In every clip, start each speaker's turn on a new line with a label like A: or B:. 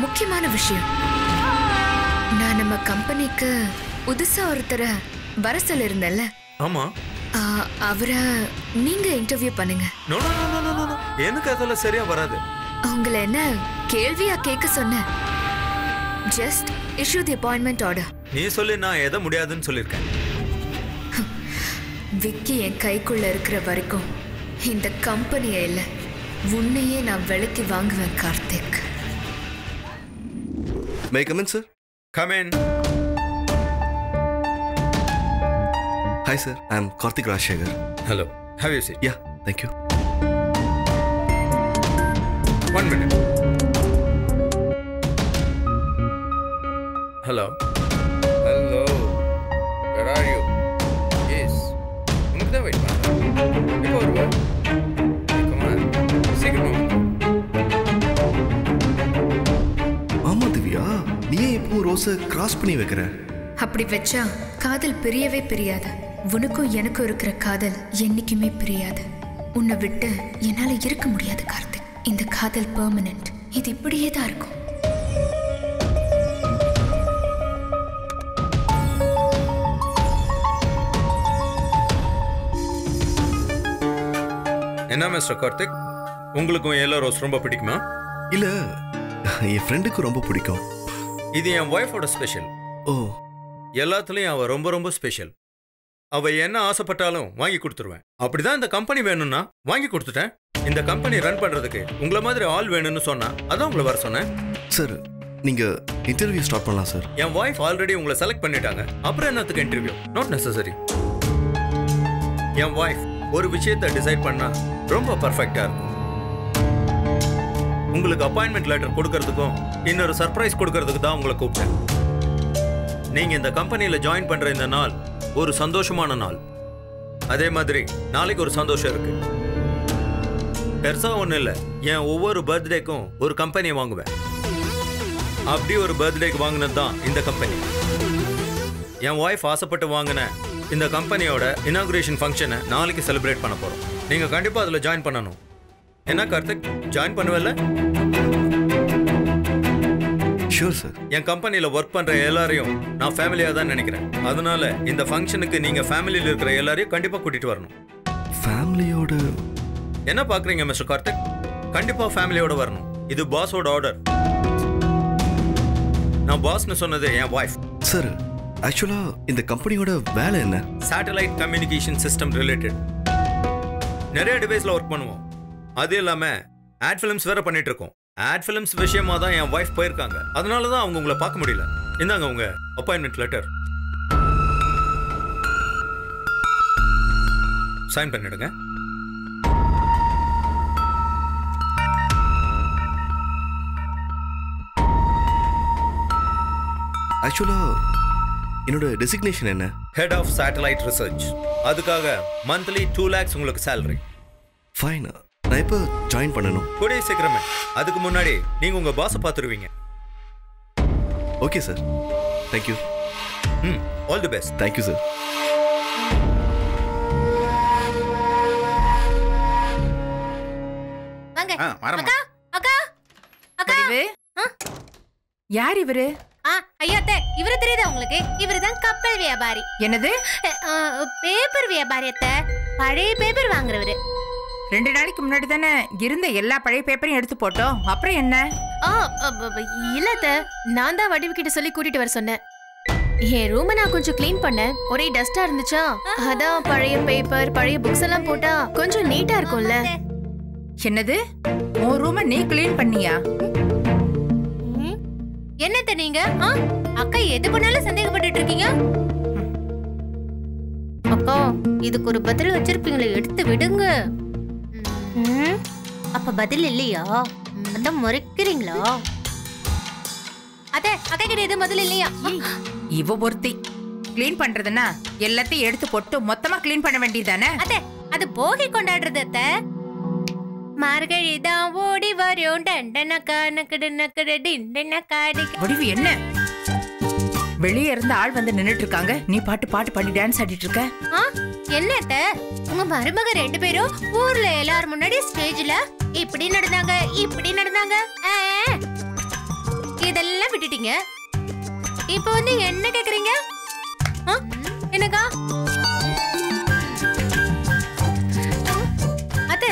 A: முக்கியமான விஷயம். நான் நம்ம கம்பெனிக்கு புதுசா ஒருத்தரை வர சொல்லிருந்தேன்ல.
B: ஆமா.
A: அவரை நீங்க இன்டர்வியூ பண்ணுங்க.
B: எனக்கு அதெல்லாம் சரியா வராது.
A: உங்களை என்ன கேள்வியா கேட்க சொன்ன? ஜஸ்ட் இஷ்யூ தி அப்பாயின்மெண்ட் ஆர்டர்.
B: நீ சொல்லி நான் எதை முடியாதுன்னு சொல்லியிருக்கேன்.
A: விக்கி என் கைக்குள்ள இருக்கிற வரைக்கும் இந்த கம்பெனியை இல்லை, உன்னையே நான் விலைக்கு வாங்குவேன் Karthik.
C: May I come in, sir?
B: Come in.
C: Hi, sir. I'm Karthik Rajshekhar.
B: Hello. Have you seat?
C: Yeah, thank you.
B: 1 minute. Hello. Hello. Where are you? Yes. உனக்கு தான் வெயிட் பண்ணுறேன். எப்போ வருவ? Come on. சீக்கிரமா.
C: ஆமா திவ்யா, நீ எப்போ ரோஸை கிராஸ் பண்ணி வைக்கிற?
A: அப்படி வச்சா காதல் பிரியவே பிரியாது. உனக்கும் எனக்கும் இருக்கிற காதல் என்னைக்குமே பிரியாது. உன்னை விட்டு என்னால இருக்க முடியாது கார்த்திக். இந்த காதல் பெர்மனன்ட். இது இப்படியே தான் இருக்கும்.
B: என்ன மிஸ்டர் கார்த்திக், உங்களுக்கும் எல்லோ ரோஸ் ரொம்ப பிடிக்குமா?
C: இல்ல, என் ஃப்ரெண்டுக்கு ரொம்ப பிடிக்கும்.
B: இது என் ஒய்ஃபோட ஸ்பெஷல்.
C: ஓ.
B: எல்லாத்துலயும் அவ ரொம்ப ரொம்ப ஸ்பெஷல். அவ என்ன ஆசைப்பட்டாலும் வாங்கி கொடுத்துருவேன். அப்படிதான் இந்த கம்பெனி வேணும்னா வாங்கி கொடுத்துட்டேன். இந்த கம்பெனி ரன் பண்றதுக்கு உங்களை மாதிரி ஆள் வேணும்னு சொன்னா அதான் உங்களை வர சொன்னேன்.
C: சார், நீங்க இன்டர்வியூ ஸ்டார்ட் பண்ணலாம் சார்.
B: என் ஒய்ஃப் ஆல்ரெடி உங்களை செலக்ட் பண்ணிட்டாங்க. அப்புறம் என்னத்துக்கு interview? Not necessary. N wife ஒரு விஷயத்தை டிசைட் பண்ணா ரொம்ப பர்ஃபெக்டா இருக்கும். உங்களுக்கு அப்பாயின்மெண்ட் லெட்டர் கொடுக்கறதுக்கும் இன்னொரு சர்ப்ரைஸ் கொடுக்கறதுக்கு தான் உங்களை கூப்பிட்டேன். நீங்க இந்த கம்பெனியில ஜாயின் பண்ற இந்த நாள் ஒரு சந்தோஷமான நாள். அதே மாதிரி நாளைக்கு ஒரு சந்தோஷம் இருக்கு. பெருசா ஒண்ணு இல்ல, என் ஒவ்வொரு பர்த்டேக்கும் ஒரு கம்பெனியை வாங்குவேன். அப்படி ஒரு பர்த்டேக்கு வாங்கினது தான் இந்த கம்பெனி. என் ஒய்ஃப் ஆசைப்பட்டு வாங்கின இந்த கம்பெனியோட இனாகுரேஷன் ஃபங்க்ஷனை நாளைக்கு செலிப்ரேட் பண்ண போறோம். நீங்க கண்டிப்பா அதுல ஜாயின் பண்ணணும். என்ன கார்த்திக், ஜாயின் பண்ணுவல்ல?
C: Sure sir.
B: என் கம்பெனியில ஒர்க் பண்ற எல்லாரையும் நான் ஃபேமிலியா தான் நினைக்கிறேன். அதனால இந்த ஃபங்க்ஷனுக்கு நீங்க ஃபேமிலியில இருக்கிற எல்லாரையும் கண்டிப்பா கூட்டிட்டு வரணும்.
C: ஃபேமிலியோட?
B: என்ன பாக்குறீங்க மிஸ்டர் கார்த்திக்? கண்டிப்பா ஃபேமிலியோட வரணும். இது பாஸோட ஆர்டர். நான் பாஸ்னு சொன்னது என் வைஃப்.
C: சார், ஆக்சுவலா இந்த கம்பெனியோட வேலை என்ன?
B: Satellite communication system related. நிறைய டிவைஸ்ல ஒர்க் பண்ணுவோம். அது இல்லாம ஆட் ஃபிலிம்ஸ் வேற பண்ணிட்டு இருக்கோம். ஆட் ஃபிலிம்ஸ் விஷயமா தான் என் வைஃப் போயிருக்காங்க. அதனால தான் அவங்க உங்களை பார்க்க முடியல. இந்தாங்க உங்க அப்பாயின்மெண்ட் லெட்டர். சைன் பண்ணிடுங்க.
C: ஆக்சுவலா என்னோட டெசிக்னேஷன் என்ன?
B: Head of satellite research. அதுக்காக மந்த்லி 2 lakhs உங்களுக்கு salary.
C: ஃபைன். நான் எப்போ ஜாயின் பண்ணணும்?
B: கூடிய சீக்கிரமே. அதுக்கு முன்னாடி நீங்க உங்க பாஸை பார்த்துருவீங்க.
C: Okay sir. Thank you.
B: All the best.
C: Thank you sir.
D: வாங்க.
E: அக்கா
D: அக்கா அக்கா.
E: யார் இவரு?
D: ஐயாத்தே, இவரு தெரியுதா உங்களுக்கு? இவருதான் கப்பல் வியாபாரி.
E: என்னது?
D: பேப்பர் வியாபாரியத்தை, பழைய பேப்பர் வாங்குறவரு.
E: 2 நாளைக்கு முன்னாடி தானே இருந்த எல்லா பழைய பேப்பரையும் எடுத்து போட்டோம். அப்புறம் என்ன?
D: இல்லத்த, நான் தான் வடிவுக்கிட்ட சொல்லி கூட்டிட்டு வர சொன்னேன். என் ரூமை நான் கொஞ்சம் கிளீன் பண்ணேன். ஒரே டஸ்டா இருந்துச்சா, அதான் பழைய பேப்பர் பழைய புக்ஸ் எல்லாம் போட்டா கொஞ்சம் நீட்டா இருக்கும்ல.
E: என்னது? உன் ரூமை நீ கிளீன் பண்ணியா?
D: என்னத்த நீங்க அக்கா எது பண்ணாலும் சந்தேகப்பட்டு இருக்கீங்க? அக்கா, இதுக்கு ஒரு பதில் வச்சிருப்பீங்களே, எடுத்து விடுங்க. அப்ப பதில் இல்லையா? அதான் முறைக்கிறீங்களா? அத அக்கா கிட்ட எது பதில் இல்லையா?
E: இவ ஒருத்தி கிளீன் பண்றதுன்னா எல்லாத்தையும் எடுத்து போட்டு மொத்தமா கிளீன் பண்ண வேண்டியதானே?
D: அத அது போகி கொண்டாடுறது அத்த. மார்கழி தான் ஓடி வரும் டண்டனக்கா நக்கட நக்கட டிண்டனக்காடி.
E: வடிவு என்ன? வெளியே இருந்து ஆள் வந்து நின்னுட்டு இருக்காங்க, நீ பாட்டு பாடி டான்ஸ் ஆடிட்டு இருக்க.
D: என்னத்த, உங்க மருமக 2 பேரும் ஊர்ல எல்லாரும் முன்னாடி ஸ்டேஜ்ல இப்படி நடந்தாங்க இப்படி நடந்தாங்க
F: கேட்டீங்க, இப்போ வந்து என்ன கேக்குறீங்க? என்னக்கா? அத்தை,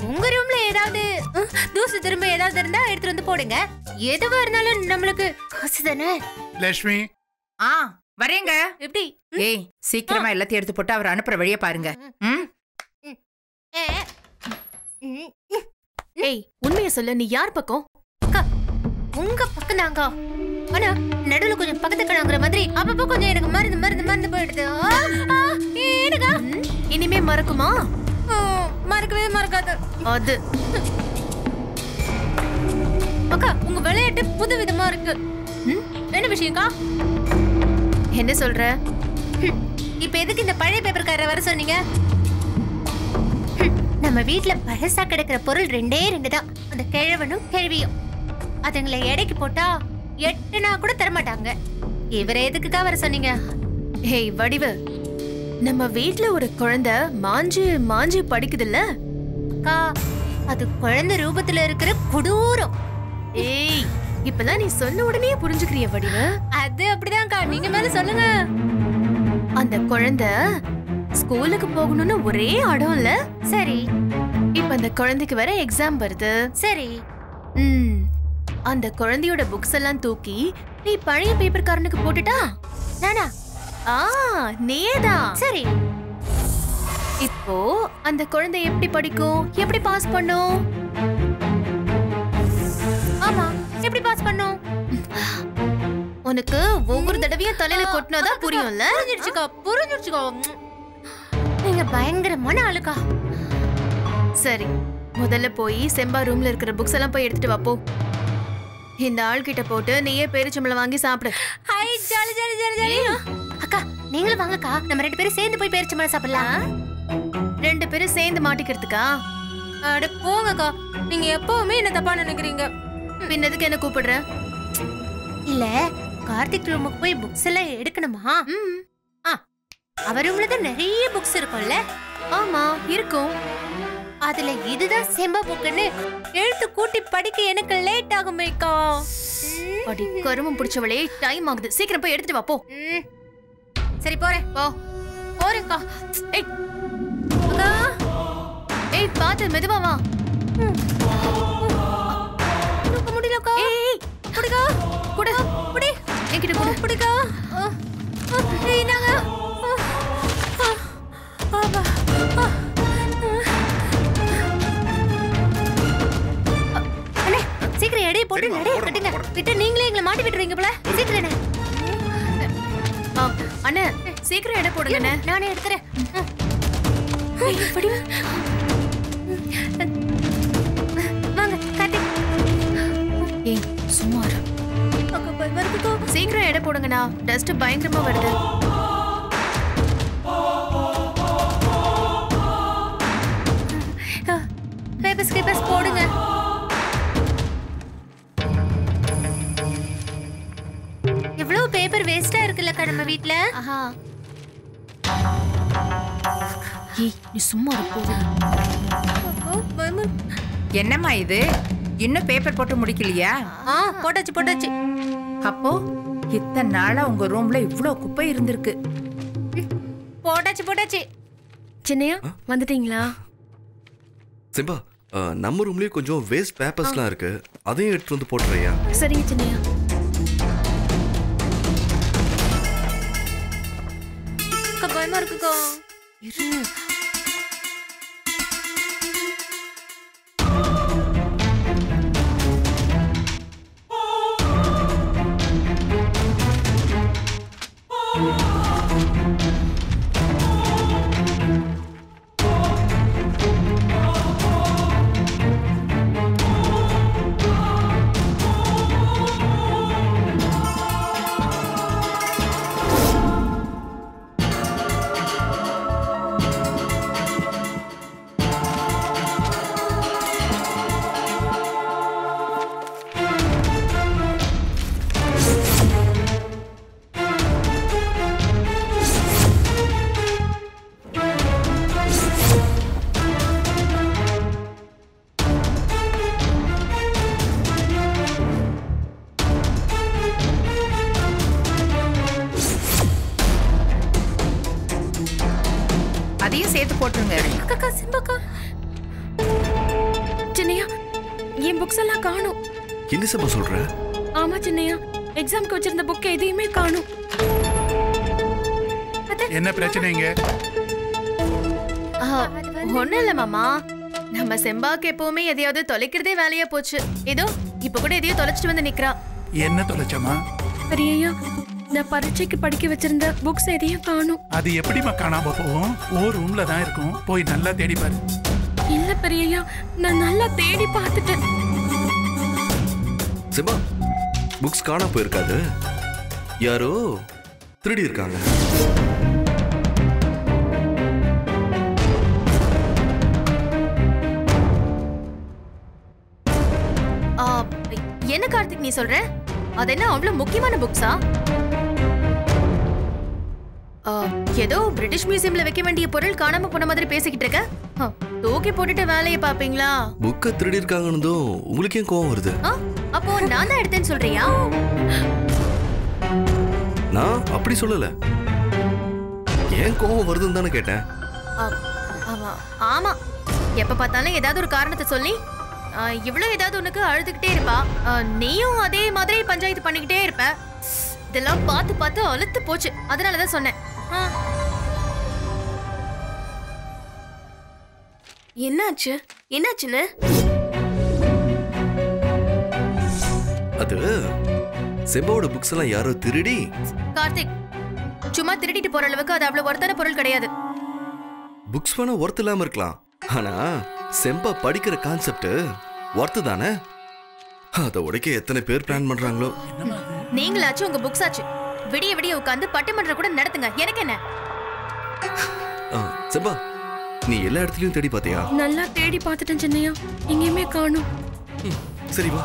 F: உங்க ரூம்ல ஏதாவது தூசு திரும்ப ஏதாவது இருந்தா எடுத்துட்டு வந்து போடுங்க. எதுவா இருந்தாலும் நம்மளுக்கு காசு தானே.
G: லட்சுமி,
E: வரேங்க.
F: எப்படி?
E: ஏய், சீக்கிரமா எல்லாத்தையும் எடுத்து போட்டு அவர் அனுப்புற வழிய பாருங்க.
D: ஏய், உண்மையை சொல்ல, நீ யார் பக்கம்?
F: அக்கா, உங்க பக்கம் தாங்க. ஆனா நடுவுல கொஞ்சம் பக்கத்து கணங்குற மாதிரி அப்பப்போ கொஞ்சம் எனக்கு மருந்து போயிடுது. ஏனுக்கா?
D: இனிமே மறக்குமா?
F: மறக்கவே மறக்காது
D: அது.
F: அக்கா, உங்க விளையாட்டு புது விதமா இருக்கு. என்ன விஷயம்க்கா?
D: என்ன சொல்ற?
F: இப்ப எதுக்கு இந்த பழைய பேப்பர்கார வர சொன்னீங்க? நம்ம வீட்டுல பழசா கிடக்கிற பொருள் 2 தான். அந்த கிழவனும் கேள்வியும். அதுங்களை எடைக்கு போட்டா 8 கூட தரமாட்டாங்க. இவரை எதுக்குக்கா வர சொன்னீங்க?
D: ஹேய் வடிவு, நம்ம வீட்ல ஒரு குழந்தை மாஞ்சி படிக்குதுல்ல?
F: அக்கா, அது குழந்தை ரூபத்துல இருக்கிற கொடூரம்.
D: ஏய், இப்பதான் நீ சொன்ன உடனே புரிஞ்சுக்கிறிய வடிவு.
F: அது அப்படிதான்க்கா, நீங்க மேல சொல்லுங்க.
D: அந்த குழந்தை ஸ்கூலுக்கு போகணும்னு ஒரே அடம்ல.
F: சரி.
D: இப்ப அந்த குழந்தைக்கு வேற எக்ஸாம் வருது.
F: சரி.
D: அந்த குழந்தையோட புக்ஸ் எல்லாம் தூக்கி நீ பழைய பேப்பர்காரனுக்கு போட்டுட்டா?
F: நானா?
D: நீதான்.
F: சரி.
D: இப்போ அந்த குழந்தை எப்படி படிக்கும், எப்படி பாஸ் பண்ணும்?
F: ஆமா, எப்படி பாஸ் பண்ணும்?
D: உனக்கு ஒவ்வொரு தடவையும் தலையில கொட்டினாதான் புரியும்ல?
F: புரிஞ்சிருச்சுக்கா. நீங்க பயங்கரமான ஆளுக்கா.
D: சரி, முதல்ல போய் செம்பா ரூம்ல இருக்கிற புக்ஸ் எல்லாம் போய் எடுத்துட்டு வாப்போ. இந்த ஆள் கிட்ட போட்டு நீயே பேரிச்சம்பளம் வாங்கி சாப்பிடு.
F: Hi, jolly jolly jolly jolly. அக்கா, நீங்களும் வாங்கக்கா. நம்ம 2 பேரும் சேர்ந்து போய் பேரிச்சம்பளம் சாப்பிடலாம்.
D: 2 பேரும் சேர்ந்து மாட்டிக்கிறதுக்கா?
F: அட போங்கக்கா, நீங்க எப்பவுமே என்ன தப்பா நினைக்கிறீங்க.
D: பின்னதுக்கு என்ன கூப்பிடுற?
F: இல்ல, கார்த்திக் ரூமுக்கு போய் புக்ஸ் எல்லாம் எடுக்கணுமா? அவர் ரூம்ல தான் நிறைய புக்ஸ் இருக்கும்ல?
D: ஆமா, இருக்கும்.
F: அதுல இதுதான் செம்பா புக்குன்னு எழுத்து கூட்டி படிக்க எனக்கு லேட் ஆகுமேக்கா.
D: அடி கருமம் பிடிச்சவளே, டைம் ஆகுது. சீக்கிரம் போய் எடுத்துட்டு வா போ.
F: சரி, போறேன். போறேன்க்கா.
D: ஏய் அக்கா, ஏய் பாத்து மெதுவா வா.
F: முடியலக்கா.
D: ஏய்
F: புடிக்கா.
D: குடு
F: புடி.
D: என்கிட்ட குடு.
F: புடிக்கா. ஏய் நாங்க. சீக்கிரம் எடை போட்டு நடைய கட்டுங்க. விட்டு நீங்களே எங்களை மாட்டி விட்டுருவீங்க போல. சீக்கிரம்
D: அண்ணே, சீக்கிரம் எடை போடுங்க.
F: நானே எடுத்துறேன். வாங்க கார்த்திக்.
D: ஏய் சும்மா இரு. சீக்கிரம் எடை போடுங்கண்ணா, டஸ்ட் பயங்கரமா வருது.
F: பேப்பர்ஸ் போடுங்க. எவ்வளவு பேப்பர் வேஸ்டா இருக்குல்லக்கா நம்ம வீட்ல.
D: ஏய் நீ சும்மா இரு போடு.
E: என்னம்மா இது, இன்னும் பேப்பர் போட்டு முடிக்கலையா?
F: போட்டாச்சு.
E: அப்போ இத்தனை நாளா உங்க ரூம்ல இவ்ளோ குப்பை இருந்திருக்கு.
F: போட்டாச்சு.
D: சின்னையா வந்துட்டீங்களா?
C: சிம்பா, நம்ம ரூம்லயே கொஞ்சம் வேஸ்ட் பேப்பர்ஸ்லாம் இருக்கு, அதையும் எடுத்து வந்து போட்டுறியா?
D: சரிங்க சின்னையா.
F: பயமா இருக்குக்கா.
E: அதையும் சேர்த்து போட்டுருங்க.
D: அக்கா சிம்பக்கா சின்னையா என் புக்ஸ் எல்லாம் காணும்.
C: என்ன செம்பா சொல்ற?
D: ஆமா சின்னையா, எக்ஸாம்க்கு வச்சிருந்த புக் எதையுமே காணும்.
G: என்ன பிரச்சனைங்க?
D: ஒண்ணும் இல்ல மாமா, நம்ம செம்பாக்கு எப்பவுமே எதையாவது தொலைக்கிறதே வேலையா போச்சு. ஏதோ இப்ப கூட எதையோ தொலைச்சிட்டு வந்து நிக்கிறா.
G: என்ன தொலைச்சமா?
D: பெரியய்யா, நான் பரீட்சைக்கு படிக்க வச்சிருந்த புக்ஸ் எதையும் காணும்.
G: அது எப்படிமா காணாம போகும்? ஓ ரூம்ல தான் இருக்கும், போய் நல்லா தேடி பாரு.
D: இல்ல பெரியய்யா, நான் நல்லா தேடி பார்த்துட்டேன்.
C: செம்பா, புக்ஸ் காணா போயிருக்காது, யாரோ திருடி இருக்காங்க.
D: என்ன கார்த்திக் நீ சொல்ற? அது என்ன அவ்வளவு முக்கியமான புக்ஸா? ஏதோ பிரிட்டிஷ் மியூசியம்ல வைக்க வேண்டிய பொருள் காணாம போன மாதிரி பேசிக்கிட்டு இருக்க. தூக்கி போட்டுட்டு வேலையை பாப்பீங்களா?
C: புக்க திருடி இருக்காங்கன்னு உங்களுக்கு ஏன் கோவம் வருது?
D: அப்போ நான் தான் எடுத்தேன்னு சொல்றியா?
C: நான் அப்படி சொல்லல, ஏன் கோவம் வருதுன்னு தானே கேட்டேன்.
D: ஆமா, எப்ப பார்த்தாலும் ஏதாவது ஒரு காரணத்தை சொல்லி இவ்வளவு ஏதாவது உனக்கு அழுதுகிட்டே இருப்பா. நீயும் அதே மாதிரி பஞ்சாயத்து பண்ணிக்கிட்டே இருப்ப. இதெல்லாம் பார்த்து பார்த்து அழுத்து போச்சு, அதனாலதான் சொன்னேன். என்னாச்சு? என்னாச்சுன்னு?
C: அது செம்பாவோட புக்ஸ் எல்லாம் யாரோ திருடி.
D: கார்த்திக், சும்மா திருடிட்டு போற அளவுக்கு அது அவ்வளவு ஒருத்தான பொருள் கிடையாது.
C: புக்ஸ் வேணா ஒர்த் இல்லாம இருக்கலாம், ஆனா செம்பா படிக்கிற கான்செப்ட் ஒர்த்து தானே. அதை உடைக்க எத்தனை பேர் பிளான் பண்றாங்களோ.
D: நீங்களாச்சும் உங்க புக்ஸ் ஆச்சு விடிய விடிய உட்காந்து பட்டிமன்றம் கூட நடத்துங்க, எனக்கு என்ன?
C: செம்பா, நீ எல்லா இடத்துலயும் தேடி பாத்தியா?
D: நல்லா தேடி பார்த்துட்டேன் சின்னையா, எங்கேயுமே காணும்.
C: சரி வா,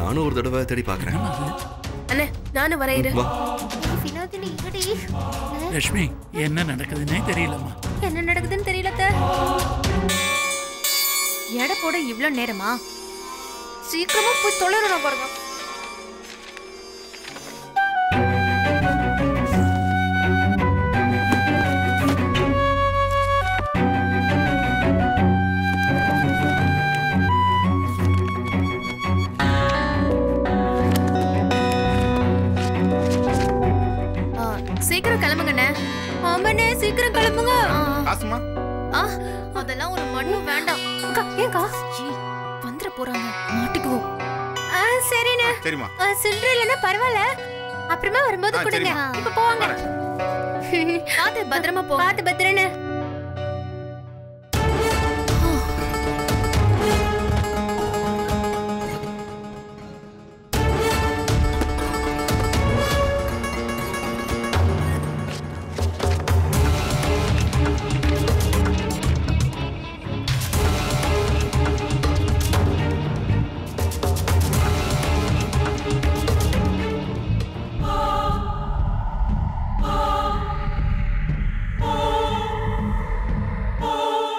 C: நானும் ஒரு தடவை தேடி பாக்குறேன்.
D: அண்ணே நானும் வரையிறேன்.
C: வா.
F: வினோதினி இருடி.
G: லட்சுமி, என்ன நடக்குதுன்னே தெரியலம்மா.
F: என்ன நடக்குதுன்னு தெரியல.
D: எடை போட இவ்ளோ நேரமா? சீக்கிரமா போய் தொலைறணும் பாருங்க. சீக்கிரம் கிளம்புங்கண்ணே. ஆமாண்ணே, சீக்கிரம் கிளம்புங்க.
G: காசுமா?
D: அதெல்லாம் ஒரு மண்ணும் வேண்டாம்.
F: ஏங்கா
D: வந்துட போறாங்க, மாட்டிக்குவோம்.
F: சரிண்ணே.
G: சரிம்மா.
F: சில்லறை இல்லைன்னா பரவாயில்ல, அப்புறமா வரும்போது கொடுங்க. இப்ப போவாங்க.
D: பார்த்து பத்திரமா போ.
F: பார்த்து பத்திரண்ணே.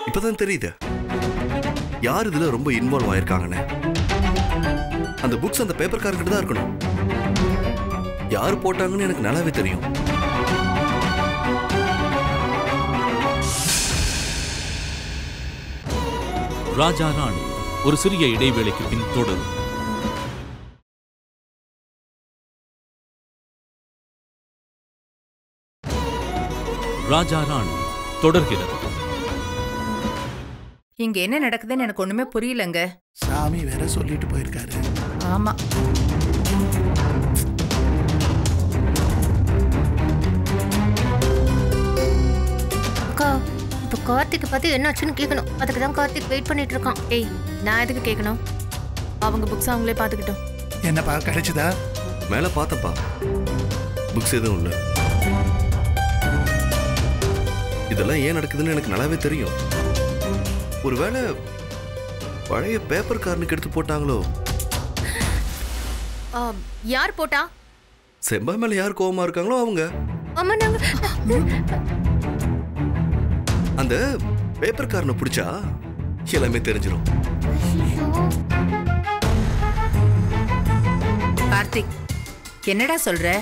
C: இப்பதான் தெரியுது யார் இதுல ரொம்ப இன்வால்வ் ஆயிருக்காங்கன்னு. அந்த புக்ஸ் அந்த பேப்பர் கார்கிட்ட தான் இருக்கணும். யார் போட்டாங்கன்னு எனக்கு நல்லாவே தெரியும்.
H: ராஜா ராணி ஒரு சிறிய இடைவேளைக்கு பின் தொடரும். ராஜா ராணி தொடர்கிறது.
E: இங்க என்ன நடக்குதுன்னு எனக்கு ஒண்ணுமே புரியலங்க.
G: சாமி வேற சொல்லிட்டு போயிருக்காரு.
E: ஆமா,
F: அக்கா, இப்ப கார்த்திக் பார்த்து என்னாச்சுன்னு கேட்கணும். அதுக்கு தான் கார்த்திக் வெயிட் பண்ணிட்டு இருக்கான்.
D: ஏய், நான் எதுக்கு கேட்கணும்? அவங்க புக்ஸ் அவங்களே பார்த்துக்கிட்டோம்.
G: என்னப்பா கிடைச்சதா?
C: மேல பார்த்தப்பா, புக்ஸ் எதுவும் இல்லை. இதெல்லாம் ஏன் நடக்குதுன்னு எனக்கு நல்லாவே தெரியும். ஒருவேளை பழைய பேப்பர் கார்னுக்கு எடுத்து போட்டாங்களோ?
D: யார் போட்டா?
C: செம்பா மேல யார் கோவமா இருக்காங்களோ அவங்க.
F: ஆமா, நாங்க
C: அந்த பேப்பர் கார்னை பிடிச்சா எல்லாமே தெரிஞ்சிடும்.
E: கார்த்திக், என்னடா சொல்ற?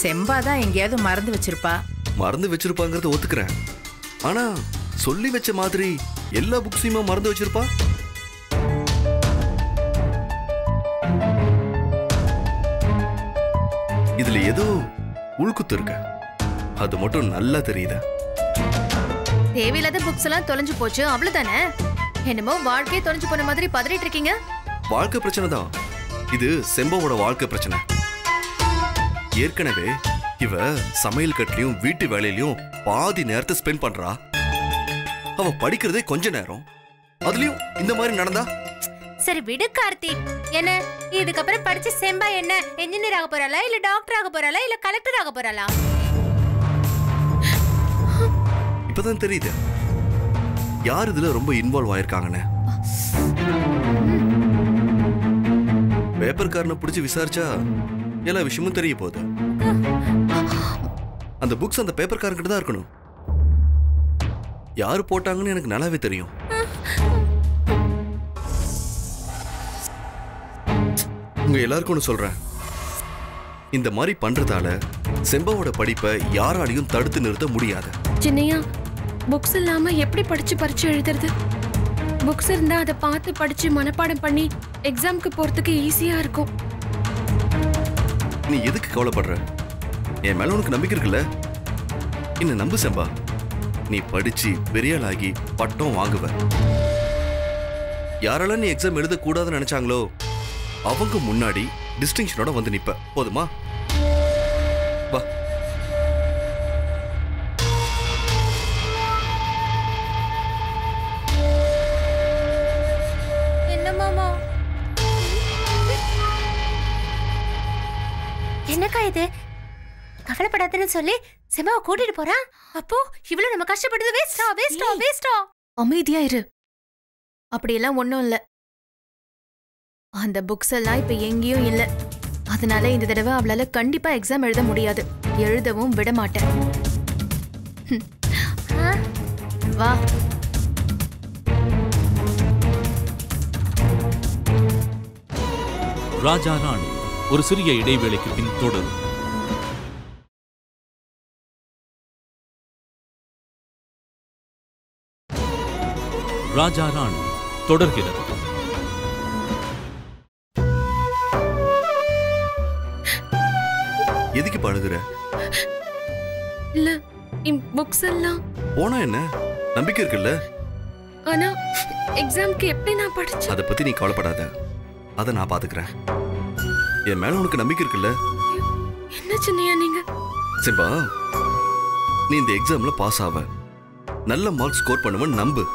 E: செம்பா தான் எங்கேயாவது மறந்து வச்சிருப்பா.
C: மறந்து வச்சிருப்பாங்கிறத ஒத்துக்கிறேன். ஆனா சொல்லி வச்ச மாதிரி எல்லா புக்ஸையுமா மறந்து வச்சிருப்பா. இதுல ஏதோ உள்குத்து இருக்க, அது மட்டும் நல்லா தெரியுதா?
D: தேவையில்லாத புக்ஸ் எல்லாம் தொலைஞ்சு போச்சு அவ்வளவுதானே. என்னமோ வாழ்க்கையே தொலைஞ்சு போன மாதிரி பதறிட்டு இருக்கீங்க.
C: வாழ்க்கை பிரச்சனை தான் இது, செம்பாவோட வாழ்க்கை பிரச்சனை. ஏற்கனவே இவ சமையல் கட்டிலையும் வீட்டு வேலையிலயும் பாதி நேரத்தை ஸ்பெண்ட் பண்றா. அவ படிக்கிறதே கொஞ்ச நேரம், அதுலயும் இந்த மாதிரி நடந்தா.
F: சரி விடு கார்த்திக். என்ன இதுக்கப்புறம் படிச்சு செம்பா என்ன என்ஜினியர் ஆக போறாளா, இல்ல டாக்டர் ஆக போறாளா, இல்ல கலெக்டர் ஆக போறாளா?
C: இப்பதான் தெரியுது யார் இதுல ரொம்ப இன்வால்வ் ஆயிருக்காங்கன்னு. பேப்பர்காரனை பிடிச்சு விசாரிச்சா எல்லா விஷயமும் தெரிய போகுது. அந்த புக்ஸ் அந்த பேப்பர்காரங்கிட்ட தான் இருக்கணும். யாரு போட்டாங்கன்னு எனக்கு நல்லாவே தெரியும். உங்க எல்லாருக்கும் ஒன்று சொல்றேன், இந்த மாதிரி பண்றதால செம்பாவோட படிப்பை யாராலையும் தடுத்து நிறுத்த முடியாது.
I: சின்னையா, புக்ஸ் இல்லாம எப்படி படிச்சு பரீட்சை எழுதுறது? புக்ஸ் இருந்தா அதை பார்த்து படிச்சு மனப்பாடம் பண்ணி எக்ஸாம்க்கு போறதுக்கு ஈஸியா இருக்கும்.
C: நீ எதுக்கு கவலைப்படுற? என் மேல உனக்கு நம்பிக்கை இருக்குல்ல? என்ன நம்பு செம்பா, நீ படிச்சு பெரிய ஆளாகி பட்டம் வாங்குவ. யாரெல்லாம் நீ எக்ஸாம் எழுத கூடாதுன்னு நினைச்சாங்களோ அவங்க முன்னாடி டிஸ்டிங்ஷனோட வந்து நிப்ப. போதுமா? வா.
F: என்ன மாமா, என்னக்கா இது? கவலைப்படாதுன்னு சொல்லி செம்பாவை கூட்டிட்டு போறான். அப்போ இவ்வளவு நம்ம கஷ்டப்பட்டது வேஸ்டா வேஸ்டா வேஸ்டா?
D: அமைதியா இரு. அப்படியெல்லாம் ஒண்ணும் இல்ல. அந்த புக்ஸ் எல்லாம் இப்ப எங்கேயும் இல்ல. அதனால இந்த தடவை அவளால கண்டிப்பா எக்ஸாம் எழுத முடியாது. எழுதவும் விட மாட்டேன். வா.
H: ராஜா ராணி ஒரு சிறிய இடைவேளைக்கு பின் தொடரும். ராஜா ராணி தொடர்கிறது.
C: எதுக்கு பழுகுற?
I: இல்ல, புக்ஸ் எல்லாம்
C: போனா என்ன, நம்பிக்கை இருக்குல்ல?
I: ஆனா எக்ஸாம்க்கு எப்படி நான் படிச்சு?
C: அதை பத்தி நீ கவலைப்படாத, அதை நான் பாத்துக்கிறேன். என் மேல உனக்கு நம்பிக்கை இருக்குல்ல?
I: என்ன சின்னையா நீங்க?
C: செம்பா, நீ இந்த எக்ஸாம்ல பாஸ் ஆவ, நல்ல மார்க் ஸ்கோர் பண்ணுவன்னு நம்பு.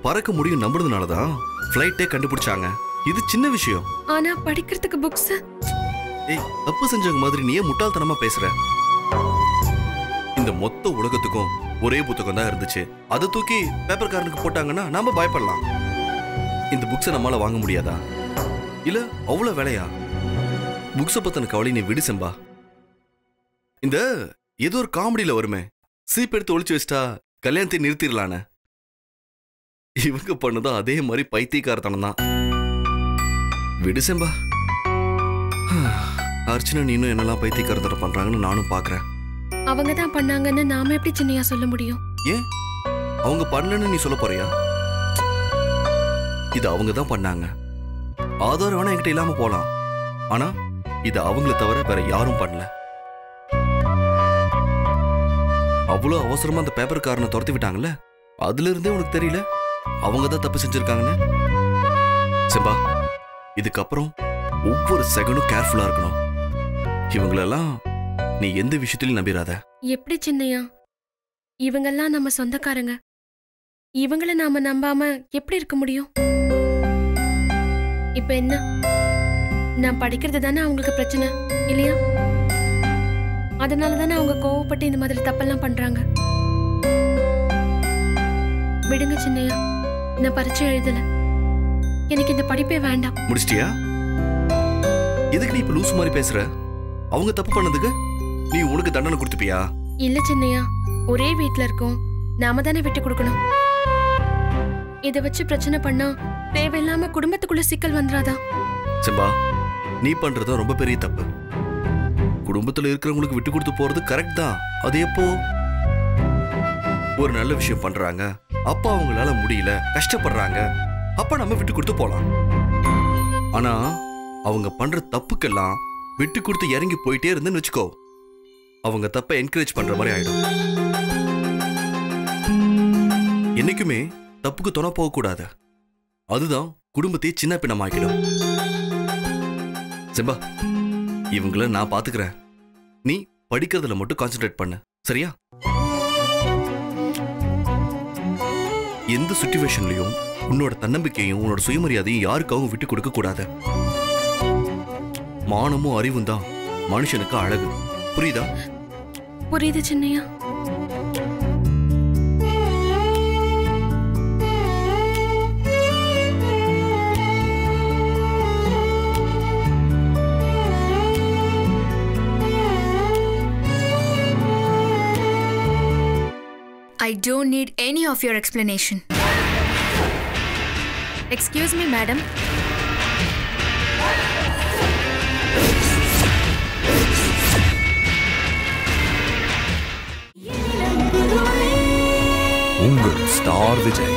C: பறக்க முடியும் நம்புறதுனாலதான் ஃப்ளைட்டே கண்டுபிடிச்சாங்க. இது சின்ன விஷயம்.
I: ஆனா படிக்கிறதுக்கு புக்ஸ்.
C: ஏய், தப்பு செஞ்சவங்க மாதிரி நீயே முட்டாள்தனமா பேசுற. இந்த மொத்த உலகத்துக்கும் ஒரே புத்தகம் தான் இருந்துச்சு, அதை தூக்கி பேப்பர்காரனுக்கு போட்டாங்கன்னா நாம பயப்படலாம். இந்த புக்ஸை நம்மளால வாங்க முடியாதா? இல்ல அவ்வளவு வேலையா? புக்ஸை பத்தின கவலை நீ விடு செம்பா. இந்த ஏதோ ஒரு காமெடியில வருமே, சீப் எடுத்து ஒளிச்சு வச்சிட்டா கல்யாணத்தை நிறுத்திடலான்னு. இவங்க பண்ணதும் அதே மாதிரி பைத்தியக்காரத்தனம் தான். விடு செம்பா. அர்ச்சனா நீனும் என்னெல்லாம் பைத்தியக்காரத்தனம் பண்றாங்கன்னு நானும் பாக்குறேன்.
I: அவங்க தான் பண்ணாங்கன்னு நாம எப்படி சின்னையா சொல்ல முடியும்?
C: ஏன் அவங்க பண்ணலன்னு நீ சொல்ல போறியா? இது அவங்க தான் பண்ணாங்க. ஆதாரம் வேணா என்கிட்ட இல்லாம போலாம், ஆனா இது அவங்கள தவிர வேற யாரும் பண்ணல. அவ்வளவு அவசரமா அந்த பேப்பர்காரனை துரத்தி விட்டாங்கல்ல, அதுல இருந்தே உனக்கு தெரியல அவங்க தான் தப்பு செஞ்சிருக்காங்கன்னு. செம்பா, இதுக்கப்புறம் ஒவ்வொரு செகண்டும் கேர்ஃபுல்லா இருக்கணும். இவங்களெல்லாம் நீ எந்த விஷயத்திலும் நம்பிராத.
I: எப்படி சின்னையா? இவங்கெல்லாம் நம்ம சொந்தக்காரங்க. இவங்கள நாம நம்பாம எப்படி இருக்க முடியும்? இப்ப என்ன, நான் படிக்கிறது தானே அவங்களுக்கு பிரச்சனை இல்லையா? அதனால தானே அவங்க கோவப்பட்டு இந்த மாதிரி தப்பெல்லாம் பண்றாங்க. விடுங்க சின்னையா, நான் பரீட்சை எழுதல. எனக்கு இந்த படிப்பே வேண்டாம்.
C: முடிச்சிட்டியா? எதுக்கு நீ இப்ப லூசு மாதிரி பேசுற? அவங்க தப்பு பண்ணதுக்கு நீ உனக்கு தண்டனை கொடுத்துப்பியா?
I: இல்ல சின்னையா, ஒரே வீட்ல இருக்கோம், நாம தானே விட்டு கொடுக்கணும். இதை வச்சு பிரச்சனை பண்ணா தேவையில்லாம குடும்பத்துக்குள்ள சிக்கல் வந்துராதா?
C: செம்பா, நீ பண்றது ரொம்ப பெரிய தப்பு. குடும்பத்துல இருக்கிறவங்களுக்கு விட்டு கொடுத்து போறது கரெக்ட் தான். அது எப்போ ஒரு நல்ல விஷயம் பண்றாங்க, அப்பா அவங்களால முடியல, கஷ்டப்படுறாங்க, அப்ப நம்ம விட்டு கொடுத்து போலாம். ஆனா அவங்க பண்ற தப்புக்கெல்லாம் விட்டு கொடுத்து இறங்கி போயிட்டே இருந்துன்னு வச்சுக்கோ, அவங்க தப்பை என்கரேஜ் பண்ற மாதிரி ஆயிடும். என்னைக்குமே தப்புக்கு துணை போக கூடாது. அதுதான் குடும்பத்தை சின்ன பின்னமாக்கிடும். செம்பா, இவங்கள நான் பாத்துக்கிறேன். நீ படிக்கிறதுல மட்டும் கான்சென்ட்ரேட் பண்ணு, சரியா? எந்த சிச்சுவேஷன்லயும் உன்னோட தன்னம்பிக்கையும் உன்னோட சுயமரியாதையும் யாருக்காகவும் விட்டு கொடுக்க கூடாது. மானமும் அறிவும் தான் மனுஷனுக்கு அழகு. புரியுதா?
I: புரியுது Chinnaiya.
A: I don't need any of your explanation.
D: Excuse me, madam.
J: உங்கள் ஸ்டார் விஜய்.